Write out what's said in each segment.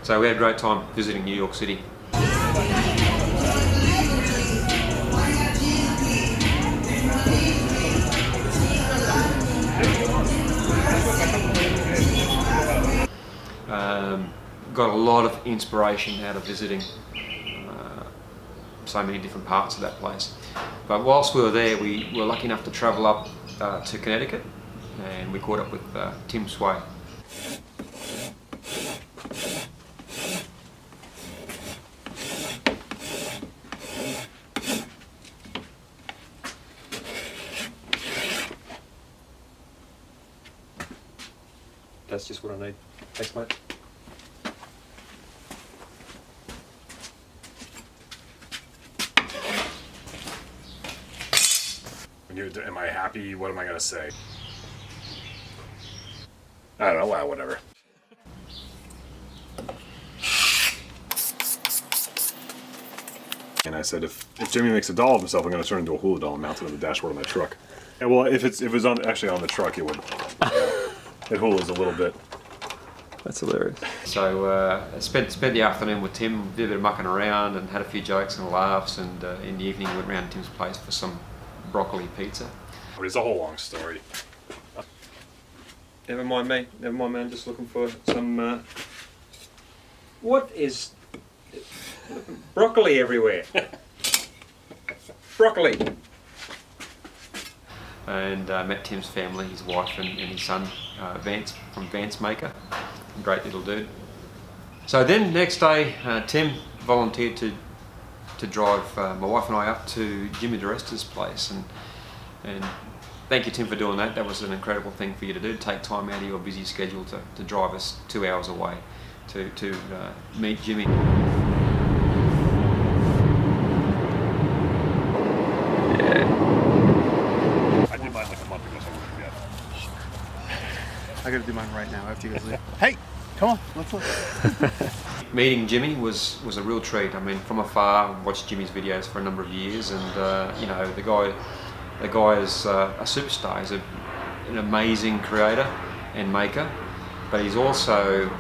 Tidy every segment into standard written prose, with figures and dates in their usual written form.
So we had a great time visiting New York City. Got a lot of inspiration out of visiting so many different parts of that place. But whilst we were there, we were lucky enough to travel up to Connecticut, and we caught up with Tim Sway. That's just what I need. Thanks, mate. Am I happy? What am I gonna say? I don't know. Wow, whatever. And I said, if Jimmy makes a doll of himself, I'm gonna turn into a hula doll and mount it on the dashboard of my truck. Yeah, well, if it was actually on the truck, it would. It hulas a little bit. That's hilarious. So spent the afternoon with Tim, did a bit of mucking around and had a few jokes and laughs, and in the evening went round to Tim's place for some broccoli pizza. It's a whole long story. Never mind me, never mind man, just looking for some... What is... broccoli everywhere. Broccoli! And met Tim's family, his wife and his son, Vance, from Vance Maker. Great little dude. So then next day, Tim volunteered to drive my wife and I up to Jimmy Diresta's place, and thank you, Tim, for doing that. That was an incredible thing for you to do, to take time out of your busy schedule to drive us 2 hours away to meet Jimmy. I did mine like a month ago, so I wouldn't forget. I gotta do mine right now after you guys leave. Hey, come on, let's look. Meeting Jimmy was a real treat. I mean, from afar, I watched Jimmy's videos for a number of years, and you know, the guy is a superstar. He's an amazing creator and maker, but he's also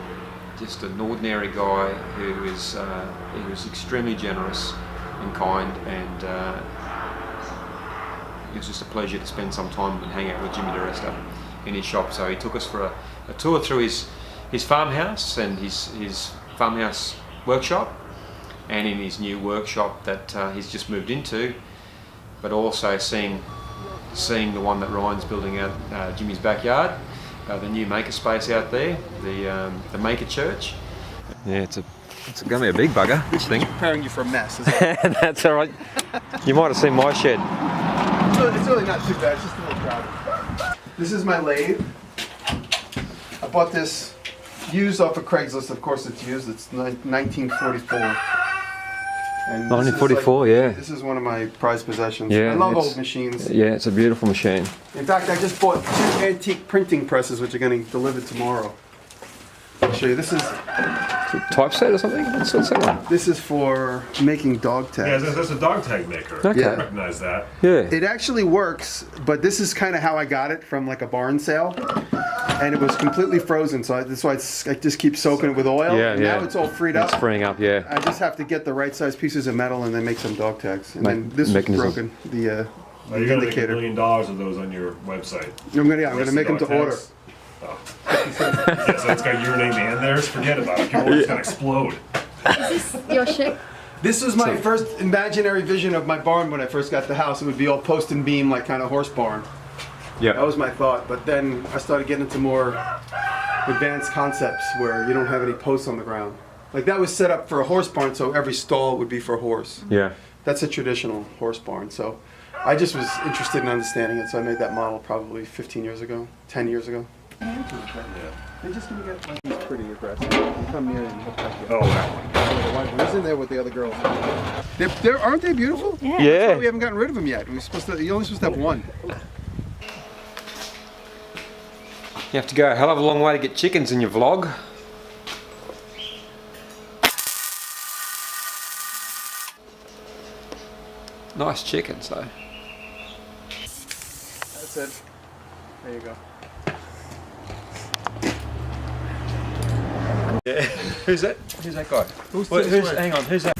just an ordinary guy who is extremely generous and kind, and it was just a pleasure to spend some time and hang out with Jimmy Diresta in his shop. So he took us for a tour through his farmhouse and his farmhouse workshop, and in his new workshop that he's just moved into, but also seeing the one that Ryan's building out Jimmy's backyard, the new maker space out there, the Maker Church. Yeah, it's going to be a big bugger, this thing. It's preparing you for a mess, isn't it? That's all right. You might have seen my shed. It's really not too bad, it's just a little crowded. This is my lathe. I bought this used off of Craigslist. Of course it's used, it's 1944. And 1944, yeah. This is one of my prized possessions. Yeah, I love old machines. Yeah, it's a beautiful machine. In fact, I just bought 2 antique printing presses, which are getting delivered tomorrow. I'll show you. This is Typeset or something? What's that one? This is for making dog tags. Yeah, that's a dog tag maker. Okay. Yeah. I recognize that. Yeah. It actually works, but this is kind of how I got it from like a barn sale. And it was completely frozen, so that's why I just keep soaking it with oil. Yeah, and yeah. Now it's all freed up. It's freeing up, yeah. I just have to get the right size pieces of metal and then make some dog tags. And then this was mechanism. broken, the Now you're gonna make $1 indicator. million of those on your website. I'm gonna make them to Dog order. tags? Oh. Yeah, so it's got your name and theirs. Forget about it. Your order's gonna explode. Is this your ship? This was my first imaginary vision of my barn when I first got the house. It would be all post and beam, like kind of horse barn. Yeah. That was my thought. But then I started getting into more advanced concepts where you don't have any posts on the ground. Like that was set up for a horse barn, so every stall would be for a horse. Yeah. That's a traditional horse barn. So I just was interested in understanding it, so I made that model probably 15 years ago, 10 years ago. They just gonna get like he's pretty aggressive. You come near and he'll touch you. Oh, that one. He's in there with the other girls. Aren't they beautiful? Yeah. Yeah. That's why we haven't gotten rid of them yet. You're only supposed to have one. You have to go a hell of a long way to get chickens in your vlog. Nice chickens though. That's it. There you go. Yeah. Who's that? Who's that guy? Hang on, who's that?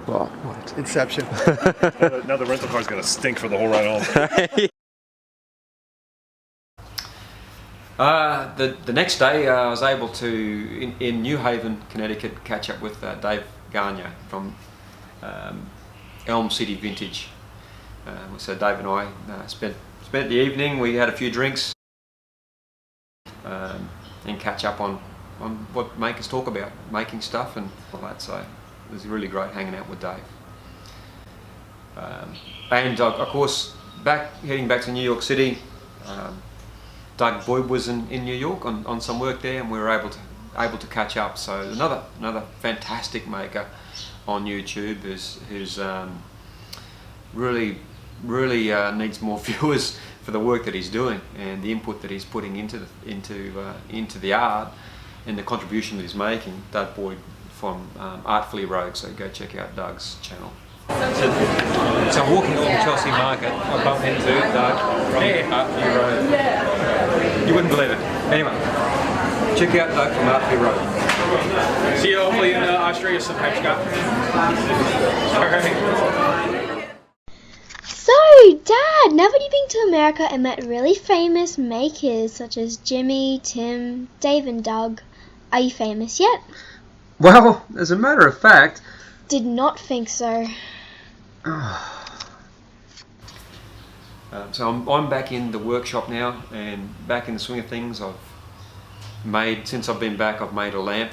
What? Inception. Now the rental car's gonna stink for the whole ride home. The next day, I was able to, in New Haven, Connecticut, catch up with Dave Garnier from Elm City Vintage. So Dave and I spent the evening. We had a few drinks and catch up on what makers talk about, making stuff and all that. So it was really great hanging out with Dave. And of course, heading back to New York City. Doug Boyd was in New York on some work there, and we were able to catch up. So another fantastic maker on YouTube who's really needs more viewers for the work that he's doing and the input that he's putting into the art and the contribution that he's making. Doug Boyd from Artfully Rogue. So go check out Doug's channel. So I'm walking along Chelsea Market, I bump into Doug from Artfully Rogue. You wouldn't believe it. Anyway, check out Doug from Artfully Rogue. See you hopefully in Australia sometime, Scott. Alright. So, Dad, now that you've been to America and met really famous makers such as Jimmy, Tim, Dave and Doug, are you famous yet? Well, as a matter of fact... Did not think so. So I'm back in the workshop now and back in the swing of things. Since I've been back, I've made a lamp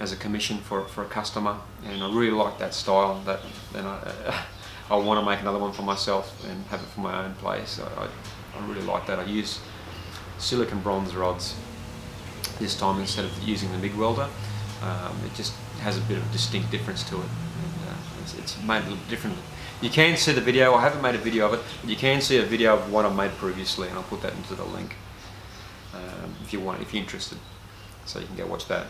as a commission for a customer, and I really like that style. I want to make another one for myself and have it for my own place. I really like that. I use silicon bronze rods this time instead of using the MIG welder. It just has a bit of a distinct difference to it, and it's made a little different. You can see the video. I haven't made a video of it, but you can see a video of what I made previously, and I'll put that into the link if you're interested, so you can go watch that.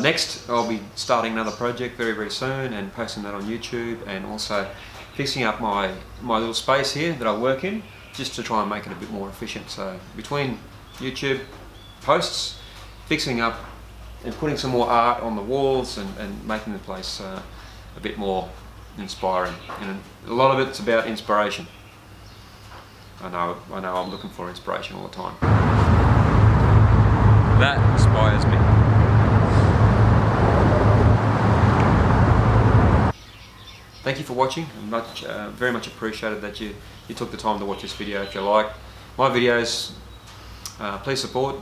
Next, I'll be starting another project very, very soon and posting that on YouTube, and also fixing up my little space here that I work in, just to try and make it a bit more efficient. So between YouTube posts, fixing up and putting some more art on the walls and making the place a bit more inspiring. And a lot of it's about inspiration. I know I'm looking for inspiration all the time. That inspires me. Thank you for watching. Very much appreciated that you took the time to watch this video. If you like my videos, please support,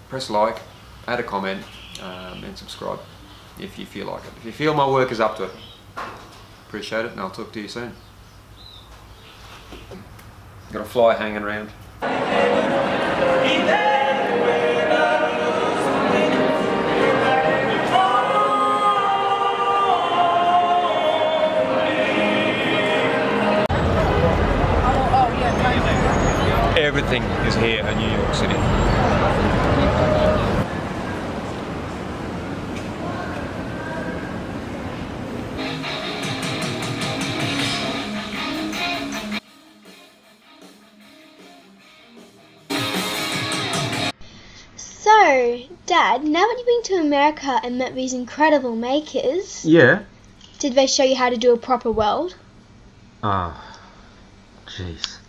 press like, add a comment, and subscribe if you feel like it. If you feel my work is up to it, appreciate it, and I'll talk to you soon. Got a fly hanging around. Everything is here in New York City. So, Dad, now that you've been to America and met these incredible makers, Yeah. did they show you how to do a proper weld? Oh, jeez.